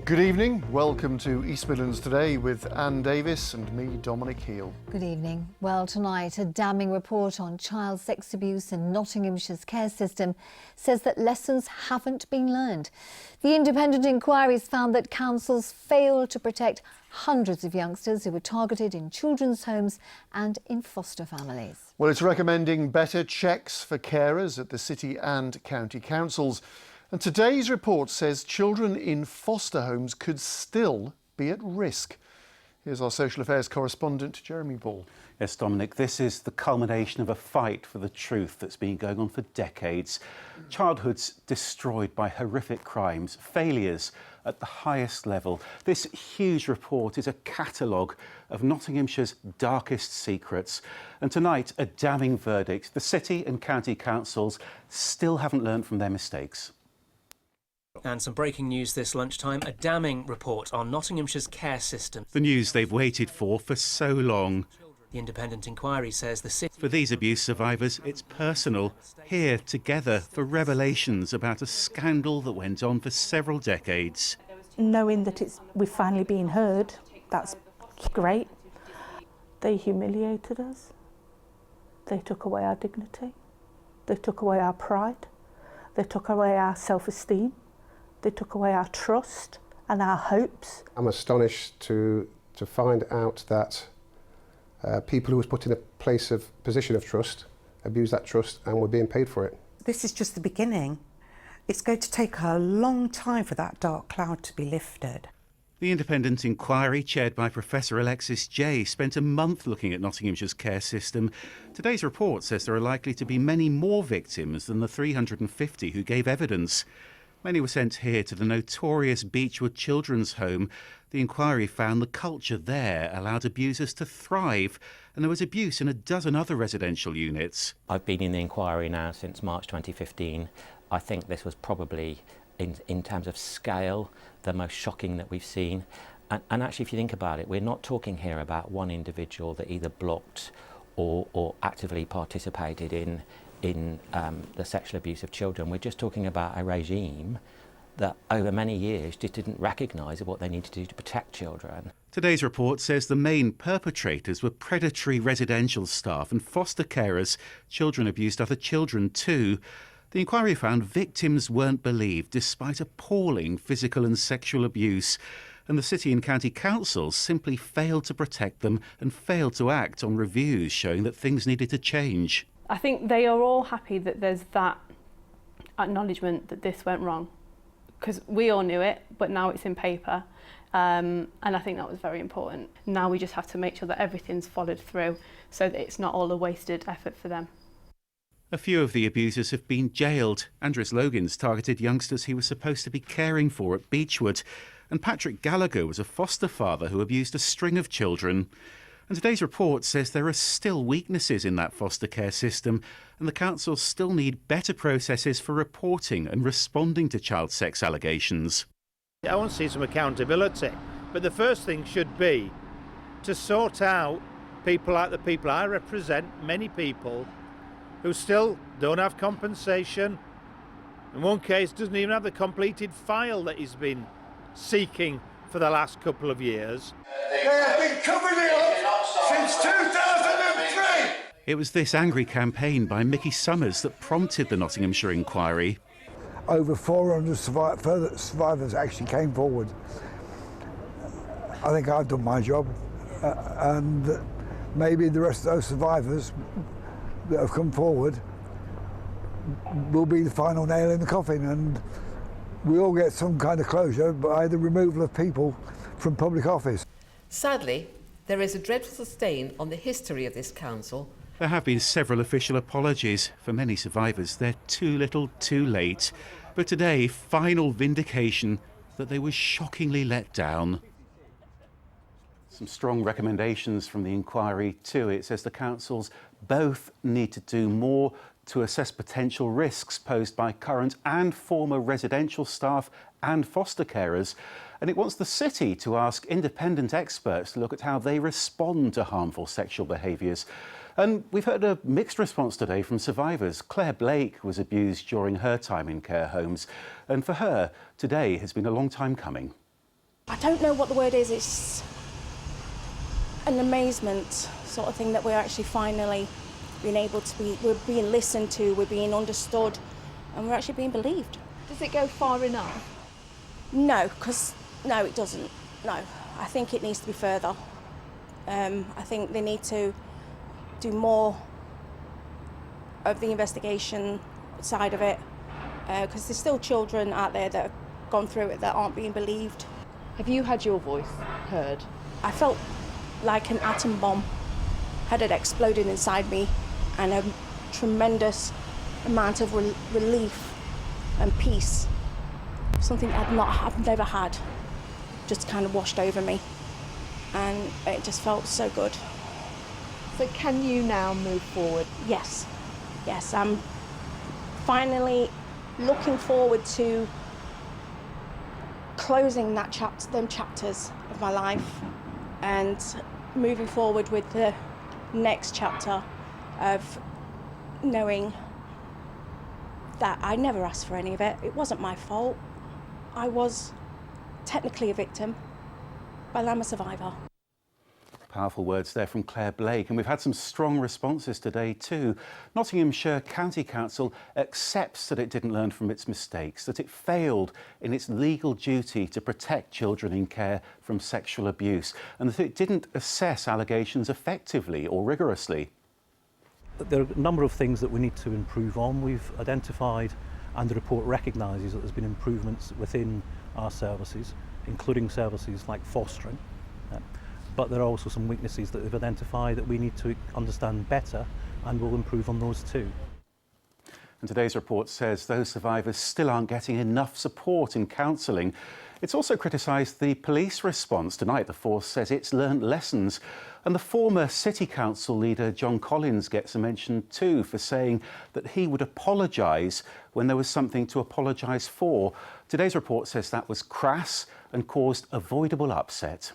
Good evening. Welcome to East Midlands Today with Anne Davis and me, Dominic Heel. Good evening. Well, tonight, a damning report on child sex abuse in Nottinghamshire's care system says that lessons haven't been learned. The independent inquiries found that councils failed to protect hundreds of youngsters who were targeted in children's homes and in foster families. Well, it's recommending better checks for carers at the city and county councils. And today's report says children in foster homes could still be at risk. Here's our social affairs correspondent, Jeremy Ball. Yes, Dominic, this is the culmination of a fight for the truth that's been going on for decades. Childhoods destroyed by horrific crimes, failures at the highest level. This huge report is a catalogue of Nottinghamshire's darkest secrets. And tonight, a damning verdict. The city and county councils still haven't learned from their mistakes. And some breaking news this lunchtime, a damning report on Nottinghamshire's care system. The news they've waited for so long. The independent inquiry says the city... For these abuse survivors, it's personal. Here, together, for revelations about a scandal that went on for several decades. Knowing that we've finally been heard, that's great. They humiliated us. They took away our dignity. They took away our pride. They took away our self-esteem. They took away our trust and our hopes. I'm astonished to find out that people who was put in a position of trust abused that trust and were being paid for it. This is just the beginning. It's going to take a long time for that dark cloud to be lifted. The independent inquiry, chaired by Professor Alexis Jay, spent a month looking at Nottinghamshire's care system. Today's report says there are likely to be many more victims than the 350 who gave evidence. Many were sent here to the notorious Beechwood Children's Home. The inquiry found the culture there allowed abusers to thrive, and there was abuse in a dozen other residential units. I've been in the inquiry now since March 2015. I think this was probably, in terms of scale, the most shocking that we've seen. And actually, if you think about it, we're not talking here about one individual that either blocked or actively participated in the sexual abuse of children. We're just talking about a regime that over many years just didn't recognise what they needed to do to protect children. Today's report says the main perpetrators were predatory residential staff and foster carers. Children abused other children too. The inquiry found victims weren't believed despite appalling physical and sexual abuse. And the city and county councils simply failed to protect them and failed to act on reviews showing that things needed to change. I think they are all happy that there's that acknowledgement that this went wrong, because we all knew it, but now it's in paper, and I think that was very important. Now we just have to make sure that everything's followed through so that it's not all a wasted effort for them. A few of the abusers have been jailed. Andres Logans targeted youngsters he was supposed to be caring for at Beechwood, and Patrick Gallagher was a foster father who abused a string of children. And today's report says there are still weaknesses in that foster care system, and the councils still need better processes for reporting and responding to child sex allegations. I want to see some accountability, but the first thing should be to sort out people like the people I represent, many people who still don't have compensation. In one case, doesn't even have the completed file that he's been seeking for the last couple of years. They have been covering it up since 2003! It was this angry campaign by Mickey Summers that prompted the Nottinghamshire inquiry. Over 400 further survivors actually came forward. I think I've done my job, and maybe the rest of those survivors that have come forward will be the final nail in the coffin, and we all get some kind of closure by the removal of people from public office. Sadly, there is a dreadful stain on the history of this council. There have been several official apologies. For many survivors, they're too little, too late. But today, final vindication that they were shockingly let down. Some strong recommendations from the inquiry too. It says the councils both need to do more to assess potential risks posed by current and former residential staff and foster carers. And it wants the city to ask independent experts to look at how they respond to harmful sexual behaviours. And we've heard a mixed response today from survivors. Claire Blake was abused during her time in care homes. And for her, today has been a long time coming. I don't know what the word is, it's an amazement sort of thing that we're actually finally being able to we're being listened to, we're being understood, and we're actually being believed. Does it go far enough? No, no, it doesn't. No, I think it needs to be further. I think they need to do more of the investigation side of it, because there's still children out there that have gone through it that aren't being believed. Have you had your voice heard? I felt like an atom bomb had exploded inside me, and a tremendous amount of relief and peace, something I've never had, just kind of washed over me, and it just felt so good. So can you now move forward? Yes, I'm finally looking forward to closing them chapters of my life and moving forward with the next chapter of knowing that I never asked for any of it. It wasn't my fault. I was technically a victim, but I'm a survivor. Powerful words there from Claire Blake, and we've had some strong responses today too. Nottinghamshire County Council accepts that it didn't learn from its mistakes, that it failed in its legal duty to protect children in care from sexual abuse, and that it didn't assess allegations effectively or rigorously. There are a number of things that we need to improve on. We've identified, and the report recognises, that there's been improvements within our services, including services like fostering. But there are also some weaknesses that they've identified that we need to understand better, and we'll improve on those too. And today's report says those survivors still aren't getting enough support in counselling. It's also criticised the police response. Tonight, the force says it's learnt lessons. And the former City Council leader, John Collins, gets a mention too for saying that he would apologise when there was something to apologise for. Today's report says that was crass and caused avoidable upset.